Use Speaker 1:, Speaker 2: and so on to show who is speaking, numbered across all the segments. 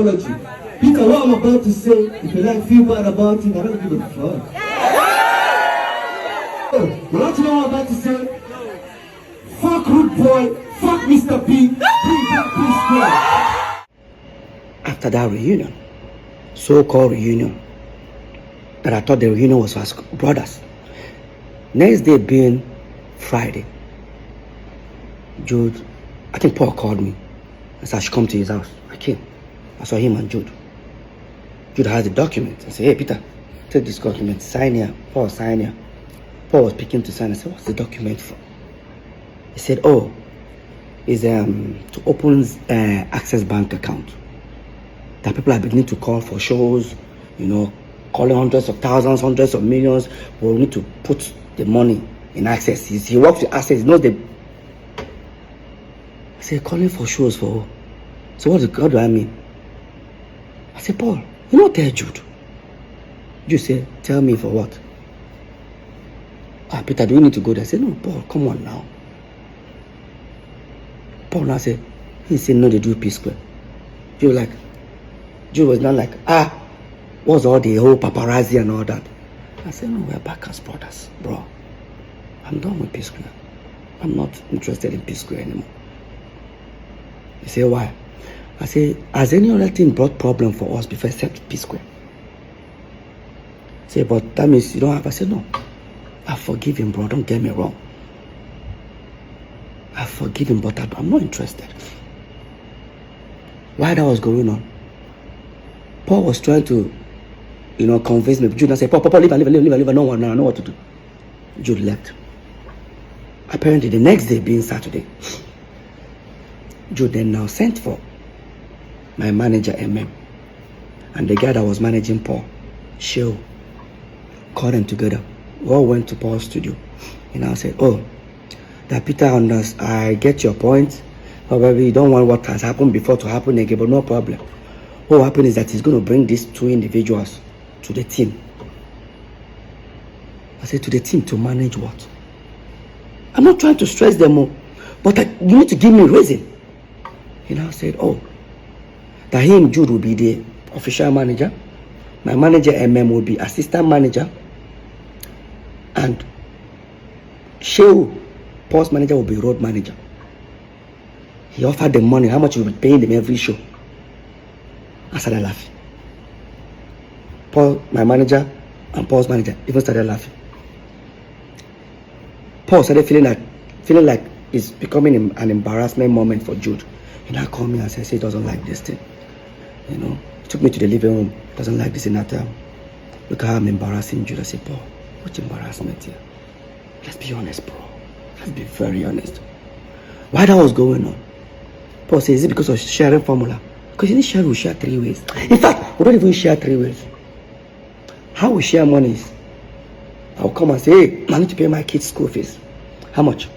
Speaker 1: Peter, what I'm about to say, if you like feel bad about it, I don't give a fuck. You want to know what I'm about to say? Fuck Rude Boy, fuck Mr. P, bring back Psquare.
Speaker 2: After that reunion, so-called reunion, that I thought the reunion was for us brothers. Next day being Friday, Jude, I think Paul called me and said I should come to his house. I came. I saw him and Jude. Jude has the document. I said, hey Peter, take this document, sign here. Paul, sign here. Paul was picking to sign. I said, what's the document for? He said, oh, it's to open Access Bank account. That people are beginning to call for shows, you know, calling hundreds of thousands, hundreds of millions. We need to put the money in Access. He works with Access, he knows the... I said, calling for shows for who? So what do I mean? I said, Paul, you know tell Jude. Jude said, tell me for what? Ah, Peter, do we need to go there? I said, no, Paul, come on now. Paul now said, he said, no, they do Psquare. Jude was not like, what's all the whole paparazzi and all that? I said, no, we're back as brothers, bro. I'm done with Psquare. I'm not interested in Psquare anymore. He said, why? I said, has any other thing brought problem for us before except Psquare? He said, but that means you don't have. I said, no. I forgive him, bro. Don't get me wrong. I forgive him, but I'm not interested. Why that was going on? Paul was trying to, you know, convince me. Jude said, Paul, leave. I know what to do. Jude left. Apparently, the next day being Saturday, Jude then now sent for my manager, and the guy that was managing Paul, Sheo, called them together. We all went to Paul's studio. And I said, oh, that Peter understands, I get your point. However, you don't want what has happened before to happen again, but no problem. What will happen is that he's going to bring these two individuals to the team. I said, to the team to manage what? I'm not trying to stress them more, but you need to give me a reason. He now said, oh, that him, Jude, will be the official manager. My manager, will be assistant manager. And Sheo, Paul's manager, will be road manager. He offered them money, how much he will be paying them every show. I started laughing. Paul, my manager, and Paul's manager even started laughing. Paul started feeling like it's becoming an embarrassment moment for Jude. He now called me and said he doesn't like this thing. You know, he took me to the living room. Doesn't like this in that time. Look how I'm embarrassing Jude. I said, Paul, what embarrassment here? Let's be honest, bro. Let's be very honest. Why that was going on? Paul says, is it because of sharing formula? Because in this share, we share 3 ways. In fact, we don't even share 3 ways. How we share money is, I'll come and say, hey, I need to pay my kids' school fees. How much?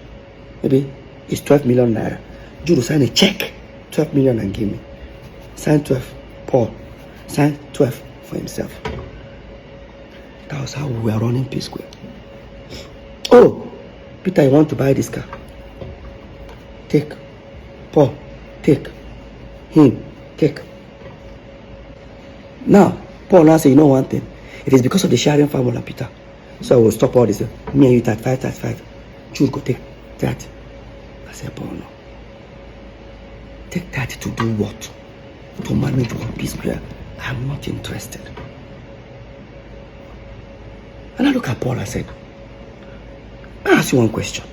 Speaker 2: Maybe it's 12 million naira. Jude will sign a check, 12 million, and give me. Sign 12, Paul. Sign 12 for himself. That was how we were running Psquare. Oh, Peter, you want to buy this car? Take. Paul, take. Him, take. Now, Paul now say, you know one thing. It is because of the sharing formula, Peter. So I will stop all this. Me and you 35. Jude go take 30. I said, Paul, no. Take 30 to do what? To manage one Psquare. I'm not interested. And I look at Paul, I said, I ask you one question.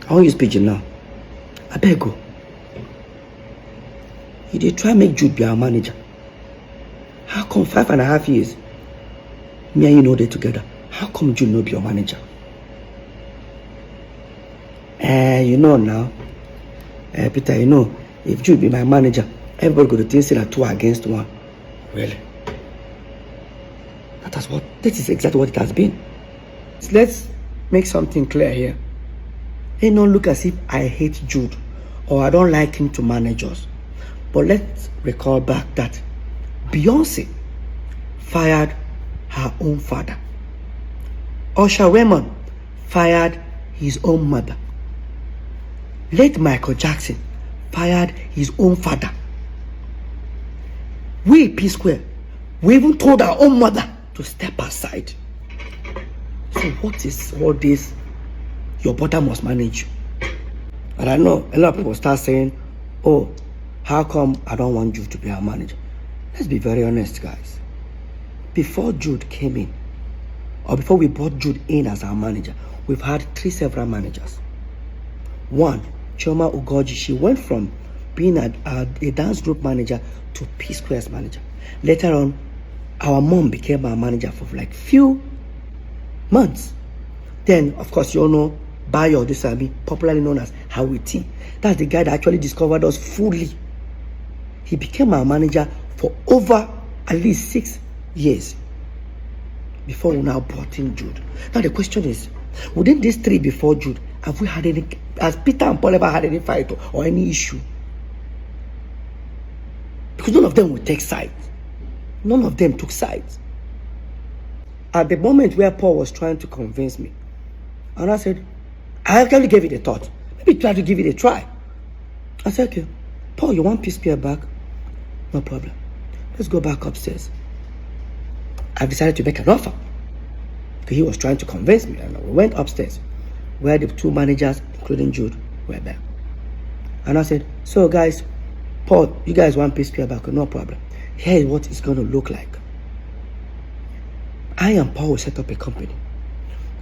Speaker 2: I won't use pigeon now. I beg you. You did try make Jude be our manager. How come 5.5 years, me and you know they together? How come Jude not be your manager? You know now, Peter, you know, if Jude be my manager, everybody go to think that 2 against 1. Really? This is exactly what it has been. Let's make something clear here. It don't look as if I hate Jude or I don't like him to manage us. But let's recall back that Beyonce fired her own father. Usher Raymond fired his own mother. Late Michael Jackson fired his own father. We, Psquare, we even told our own mother to step aside. So what is all this? Your brother must manage you. And I know a lot of people start saying, oh, how come I don't want Jude to be our manager? Let's be very honest, guys. Before Jude came in, or before we brought Jude in as our manager, we've had several managers. One, Chioma Ugoji, she went from being a dance group manager to Psquare's manager. Later on, our mom became our manager for like few months. Then, of course, you all know Bayo Odusabi, popularly known as Howie T. That's the guy that actually discovered us fully. He became our manager for over at least 6 years before we now brought in Jude. Now the question is, within these 3 before Jude, have we had any, has Peter and Paul ever had any fight or any issue? Because none of them would take sides. None of them took sides. At the moment where Paul was trying to convince me, and I said, I actually gave it a thought. Maybe try to give it a try. I said, okay, Paul, you want Psquare back? No problem. Let's go back upstairs. I decided to make an offer. Because he was trying to convince me. And we went upstairs, where the 2 managers, including Jude, were there. And I said, so guys, Paul, you guys want Psquare back? No problem. Here is what it's going to look like. I and Paul will set up a company.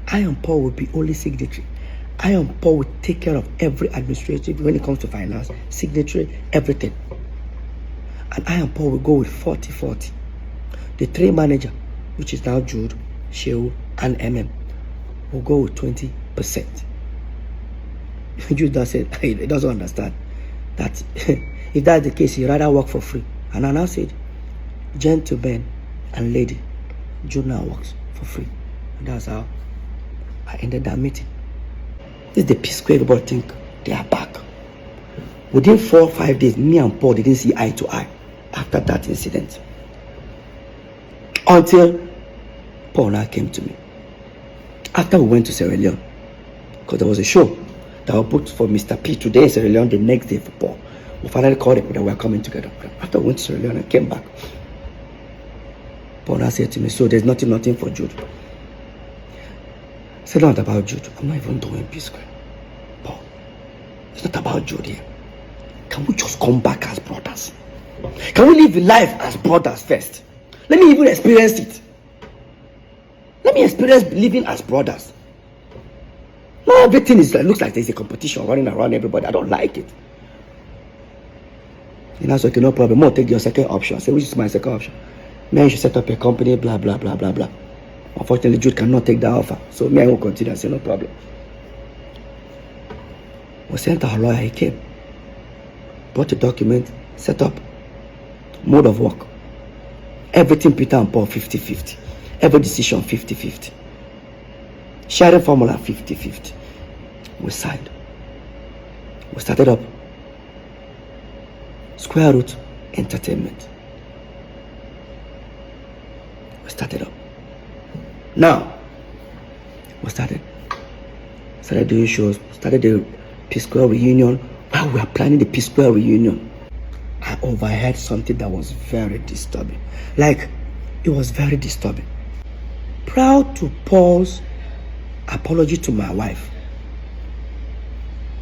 Speaker 2: I and Paul will be only signatory. I and Paul will take care of every administrative when it comes to finance, signatory, everything. And I and Paul will go with 40-40. The 3 manager, which is now Jude, Shehu, and MM, will go with 20%. Jude does say he doesn't understand that if that's the case, he'd rather work for free. And I now said, gentlemen and lady, Jude now works for free. And that's how I ended that meeting. This is the Psquare everybody think they are back. Within 4 or 5 days, me and Paul didn't see eye to eye after that incident. Until Paul now came to me. After we went to Sierra Leone, because there was a show that was booked for Mr. P today in Sierra Leone, the next day for Paul. We finally called him that we were coming together. After we went to Sierra Leone and came back, Paul now said to me, so there's nothing for Jude. I said, not about Jude. I'm not even doing Psquare. Paul, it's not about Jude here. Can we just come back as brothers? Can we live life as brothers first? Let me even experience it. Let me experience living as brothers. Now everything is looks like there's a competition running around everybody. I don't like it. And I said, okay, no problem. More take your second option. I said, which is my second option? Man, you should set up a company, blah, blah, blah, blah, blah. Unfortunately, Jude cannot take that offer. So me, I will continue. I said, no problem. We sent our lawyer, he came. Brought the document, set up, mode of work. Everything Peter and Paul 50-50. Every decision 50-50. Sharing formula 50-50. We signed. We started up Square Root Entertainment. We started up. Now, we started doing shows, started the Psquare reunion. While we were planning the Psquare reunion, I overheard something that was very disturbing. Like, it was very disturbing. Proud to Paul's apology to my wife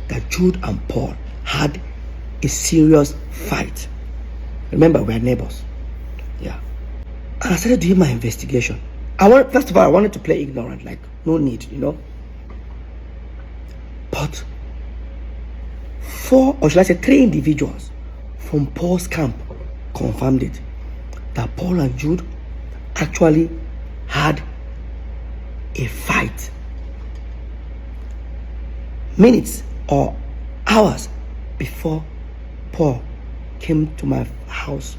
Speaker 2: that Jude and Paul had a serious fight. Remember, we're neighbors. Yeah. And I started doing my investigation. First of all, I wanted to play ignorant, like, no need, you know. But 4, or should I say 3 individuals from Paul's camp confirmed it, that Paul and Jude actually had a fight minutes or hours before Paul came to my house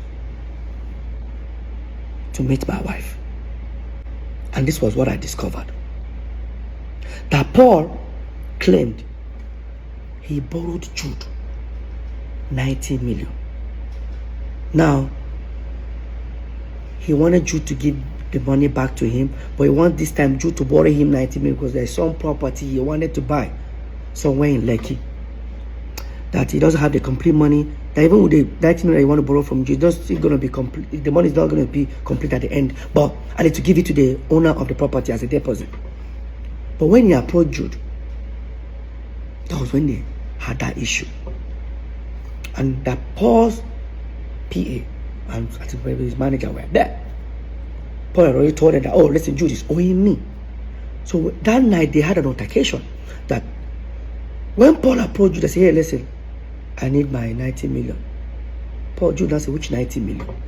Speaker 2: to meet my wife. And this was what I discovered. That Paul claimed he borrowed Jude 90 million. Now, he wanted Jude to give the money back to him, but he wanted this time Jude to borrow him 90 million because there's some property he wanted to buy somewhere in Lekki. that he doesn't have the complete money, that even with the 90 million you want to borrow from Jude, it's still going to be complete. The money is not going to be complete at the end, but I need to give it to the owner of the property as a deposit. But when he approached Jude, that was when they had that issue. And that Paul's PA and I think maybe his manager were there. Paul had already told them that, oh, listen, Jude is owing me. So that night they had an altercation that when Paul approached Jude, they said, hey, listen, I need my 90 million. Paul, Jude said, which 90 million?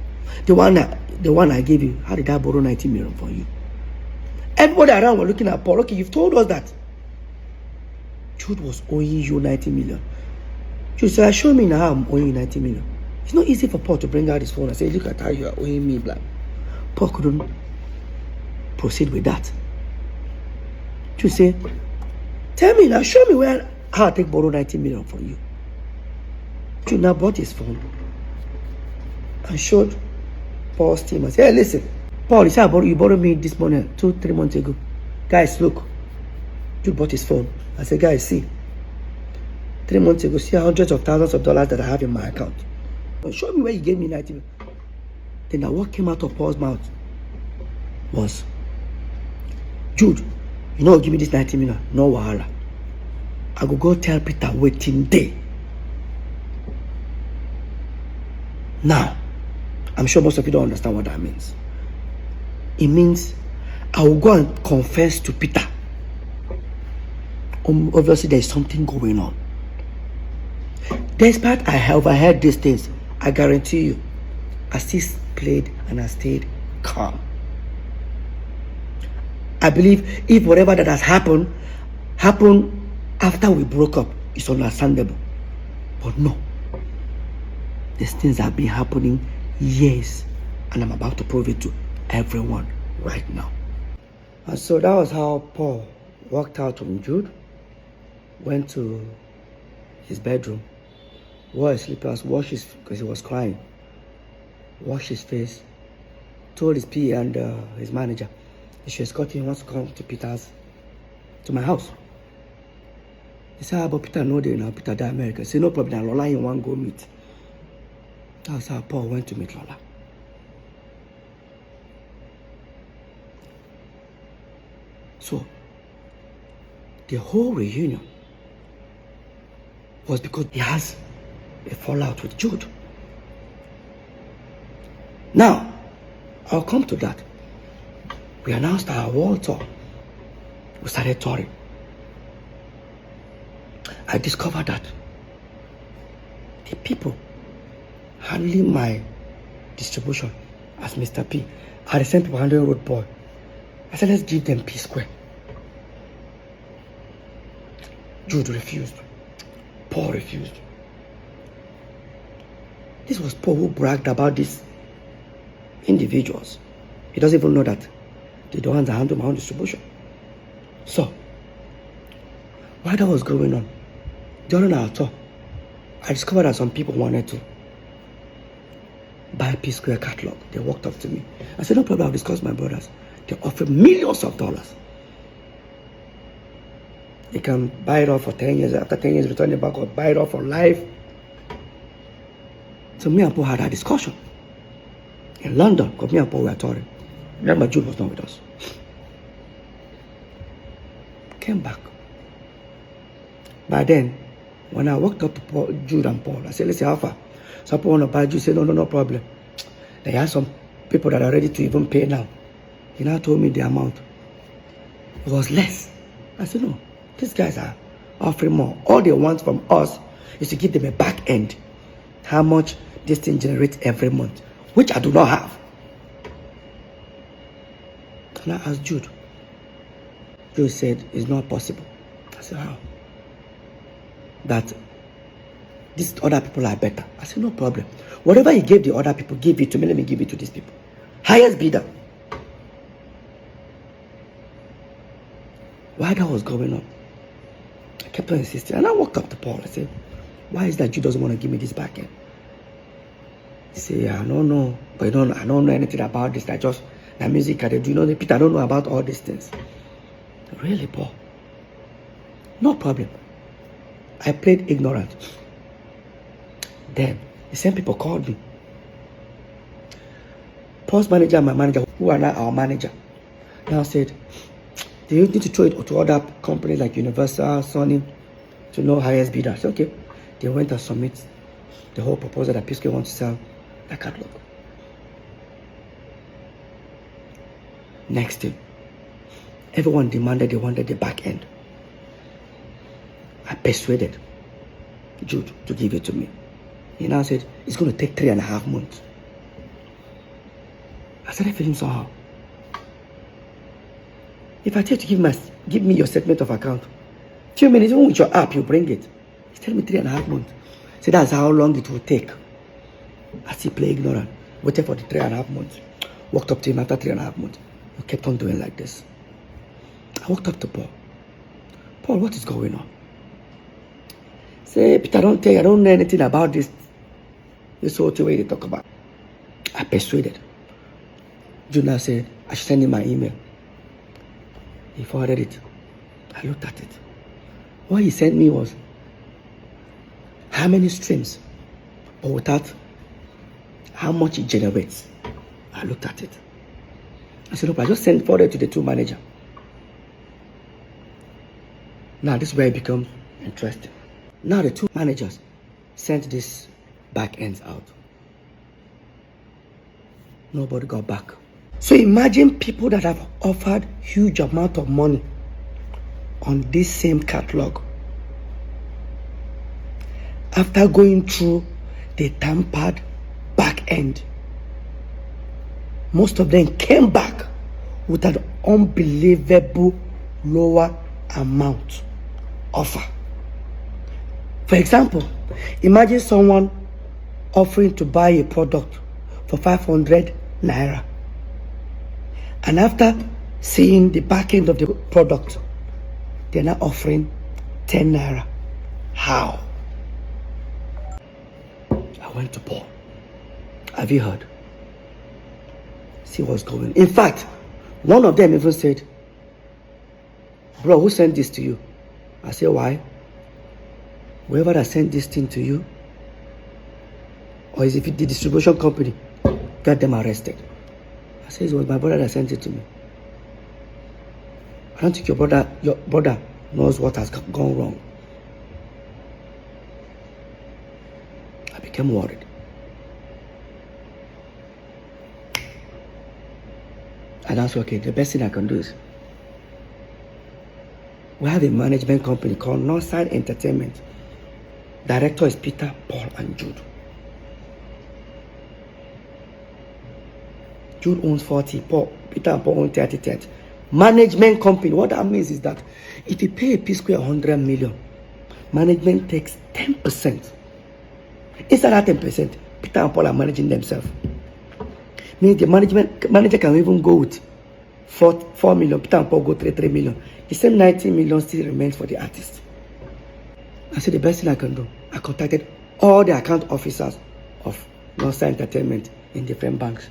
Speaker 2: The one I gave you, how did I borrow 90 million for you? Everybody around were looking at Paul. Okay, you've told us that Jude was owing you 90 million. Jude said, show me now I'm owing you 90 million. It's not easy for Paul to bring out his phone and say, look at how you are owing me, blah. Paul couldn't proceed with that. Jude said, tell me now, show me how I take borrow 90 million from you. Jude now brought his phone and showed Paul's team and said, hey, listen, Paul, you said you borrowed me this money 2-3 months ago. Guys, look. Jude bought his phone. I said, guys, see. 3 months ago, see hundreds of thousands of dollars that I have in my account. But show me where you gave me 90 million. Then now what came out of Paul's mouth was, Jude, you know, give me this 90 million. No wahala. I go tell Peter waiting day. Now, I'm sure most of you don't understand what that means. It means I will go and confess to Peter. Obviously, there's something going on. Despite I overheard these things, I guarantee you, I still played and I stayed calm. I believe if whatever that has happened after we broke up, it's understandable. But no. These things have been happening years, and I'm about to prove it to everyone right now. And so that was how Paul walked out from Jude, went to his bedroom, wore his slippers, washed his, because he was crying, washed his face, told his PA and his manager, he should escort him, wants to come to my house. He said, but Peter no day now, Peter die America. He said, no problem, Lola in one go meet. That's how Paul went to meet Lola. So, the whole reunion was because he has a fallout with Jude. Now, I'll come to that. We announced our world tour. We started touring. I discovered that the people handling my distribution as Mr. P are the same people handling Road Boy. I said, let's give them Psquare. Jude refused. Paul refused. This was Paul who bragged about these individuals. He doesn't even know that they're the ones that handle my own distribution. So, while that was going on, during our tour, I discovered that some people wanted to buy Psquare catalog. They walked up to me. I said, no problem, I'll discuss my brothers. They offered millions of dollars. They can buy it off for 10 years. After 10 years, return it back or buy it off for life. So me and Paul had a discussion in London, because me and Paul were touring. Remember, Jude was not with us. Came back. By then, when I walked up to Jude and Paul, I said, listen, how far? So Paul want to buy Jude. Said, no problem. They have some people that are ready to even pay now. He now told me the amount. It was less. I said, no, these guys are offering more. All they want from us is to give them a back end. How much this thing generates every month, which I do not have. And I asked Jude. Jude said, it's not possible. I said, how? That these other people are better. I said, no problem. Whatever he gave the other people, give it to me. Let me give it to these people. Highest bidder. While that was going on, I kept on insisting. And I walked up to Paul. I said, why is that Jude doesn't want to give me this back end? He said, yeah, I don't know. But I don't know anything about this. That music I do. You know, Peter, I don't know about all these things. Really, Paul? No problem. I played ignorant. Then the same people called me. Paul's manager and my manager, who are now our manager, now said, they need to throw it to other companies like Universal, Sony, to know highest bidder. I said, okay. They went and submit the whole proposal that Psquare wants to sell the catalog. Next thing, everyone demanded they wanted the back end. I persuaded Jude to give it to me. He now said, it's going to take 3.5 months. I started feeling somehow. If I tell you to give me your statement of account, few minutes, even with your app, you bring it. He's telling me 3.5 months. So that's how long it will take. I still play ignorant. Waited for the 3.5 months. Walked up to him after 3.5 months. He kept on doing like this. I walked up to Paul. Paul, what is going on? Say, Peter, I don't know anything about this whole thing they talk about. I persuaded. Jude said, I should send him my email. He forwarded it. I looked at it. What he sent me was how many streams, but without how much it generates. I looked at it. I said, look, I just sent forwarded to the two managers. Now this is where it becomes interesting. Now the two managers sent this back ends out. Nobody got back. So imagine people that have offered huge amount of money on this same catalog. After going through the tampered back end, most of them came back with an unbelievable lower amount offer. For example, imagine someone offering to buy a product for 500 naira. And after seeing the back end of the product, they're now offering 10 naira. How? I went to Paul. Have you heard? See what's going on. In fact, one of them even said, bro, who sent this to you? I said, why? Whoever that sent this thing to you, or is it the distribution company, got them arrested. I said, it was my brother that sent it to me. I don't think your brother knows what has gone wrong. I became worried. And I said, okay, the best thing I can do is, we have a management company called Northside Entertainment. Director is Peter, Paul, and Jude. Jude owns 40, Peter and Paul own 30. Management company, what that means is that if you pay a Psquare 100 million, management takes 10%. Instead of 10%, Peter and Paul are managing themselves. Means the manager can even go with 4 million, Peter and Paul go 3 million. The same 90 million still remains for the artist. I said the best thing I can do, I contacted all the account officers of Northside Entertainment in different banks.